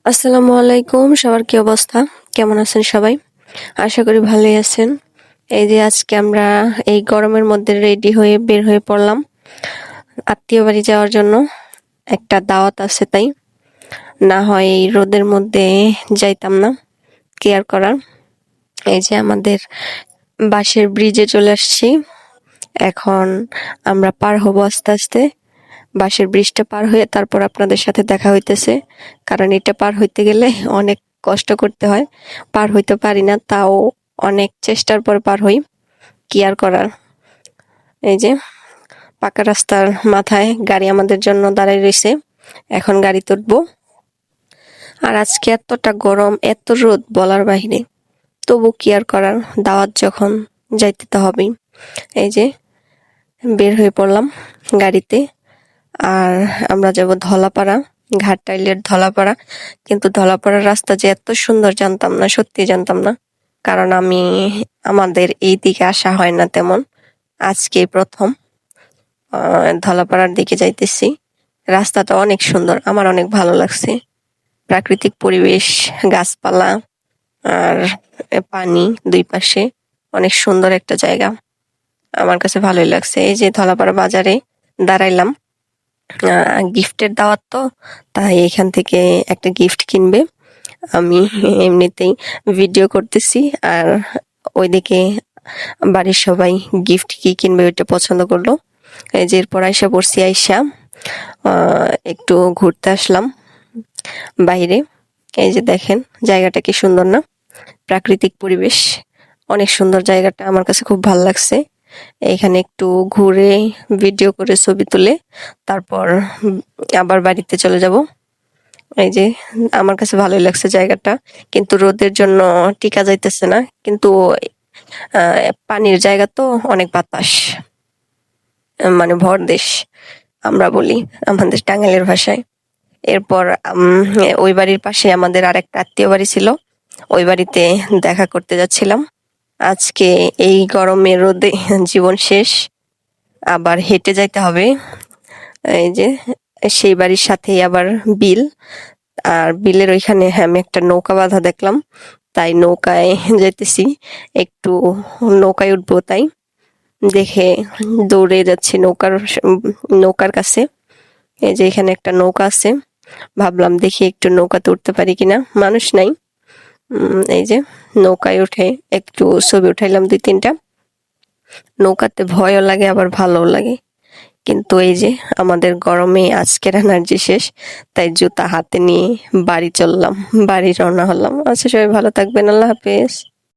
আসসালামু আলাইকুম, সবার কি অবস্থা? কেমন আছেন সবাই? আশা করি ভালোই আছেন। এই যে আজকে আমরা এই গরমের মধ্যে রেডি হয়ে বের হয়ে পড়লাম আত্মীয় বাড়ি যাওয়ার জন্য। একটা দাওয়াত আছে, তাই না হয় এই রোদের মধ্যে যাইতাম না কেয়ার করার। এই যে আমাদের বাঁশের ব্রিজে চলে আসছি। এখন আমরা পার হব আস্তে আস্তে। বাঁশের ব্রিজটা পার হয়ে তারপর আপনাদের সাথে দেখা হইতেছে, কারণ এটা পার হইতে গেলে অনেক কষ্ট করতে হয়। পার হইতে পারি না, তাও অনেক চেষ্টার পর পার হই। কি আর করার। এই যে পাকা রাস্তার মাথায় গাড়ি আমাদের জন্য দাঁড়ায় রয়েছে, এখন গাড়িতে উঠবো। আর আজকে এতটা গরম, এত রোদ বলার বাহিরে, তবু কি আর করার, দাওয়াত যখন যাইতে তো হবেই। এই যে বের হয়ে পড়লাম গাড়িতে। আর আমরা যাব ধলাপাড়া, ঘাটটাইলের ধলাপাড়া। কিন্তু ধলাপাড়ার রাস্তা যে এত সুন্দর জানতাম না, সত্যি জানতাম না, কারণ আমাদের এই দিকে আসা হয় না তেমন। আজকে প্রথম ধলাপাড়ার দিকে যাইতেছি। রাস্তাটা অনেক সুন্দর, আমার অনেক ভালো লাগছে। প্রাকৃতিক পরিবেশ, গাছপালা আর পানি দুই পাশে, অনেক সুন্দর একটা জায়গা। আমার কাছে ভালোই লাগছে। এই যে ধলাপাড়া বাজারে দাঁড়াইলাম, গিফটের দাওয়াত তো, তাই এখান থেকে একটা গিফট কিনবে। আমি এমনিতেই ভিডিও করতেছি, আর ওইদিকে বাড়ির সবাই গিফট কি কিনবে ওইটা পছন্দ করলো। এই যে এরপর আইসা পড়ছি, আইসা একটু ঘুরতে আসলাম বাইরে। এই যে দেখেন জায়গাটা কি সুন্দর না, প্রাকৃতিক পরিবেশ, অনেক সুন্দর জায়গাটা, আমার কাছে খুব ভালো লাগছে। এখানে একটু ঘুরে ভিডিও করে ছবি তুলে তারপর আবার বাড়িতে চলে যাব। এই যে আমার কাছে ভালোই লাগছে জায়গাটা, কিন্তু রোদের জন্য টিকা যাইতেছে না। কিন্তু পানির জায়গা তো, অনেক বাতাস, মানে ভরদেশ আমরা বলি আমাদের টাঙ্গাইলের ভাষায়। এরপর ওই বাড়ির পাশে আমাদের আরেকটা আত্মীয় বাড়ি ছিল, ওই বাড়িতে দেখা করতে যাচ্ছিলাম। আজকে এই গরমে রোদে জীবন শেষ, আবার হেঁটে যাইতে হবে। এই যে সেই বাড়ির সাথেই আবার বিল, আর বিলের ওইখানে আমি একটা নৌকা বাঁধা দেখলাম, তাই নৌকায় যেতেছি। একটু নৌকায় উঠবো, তাই দেখে দৌড়ে যাচ্ছি নৌকার কাছে। এই যে এখানে একটা নৌকা আছে, ভাবলাম দেখি একটু নৌকাতে উঠতে পারি কিনা, মানুষ নাই। এই যে নৌকায় উঠে একটু ছবি উঠাইলাম 2-3টা। নৌকাতে ভয়ও লাগে আবার ভালোও লাগে, কিন্তু এই যে আমাদের গরমে আজকের এনার্জি শেষ, তাই জুতা হাতে নিয়ে বাড়ি চললাম, বাড়ি রওনা হলাম। আচ্ছা, সবাই ভালো থাকবেন, আল্লাহ হাফেজ।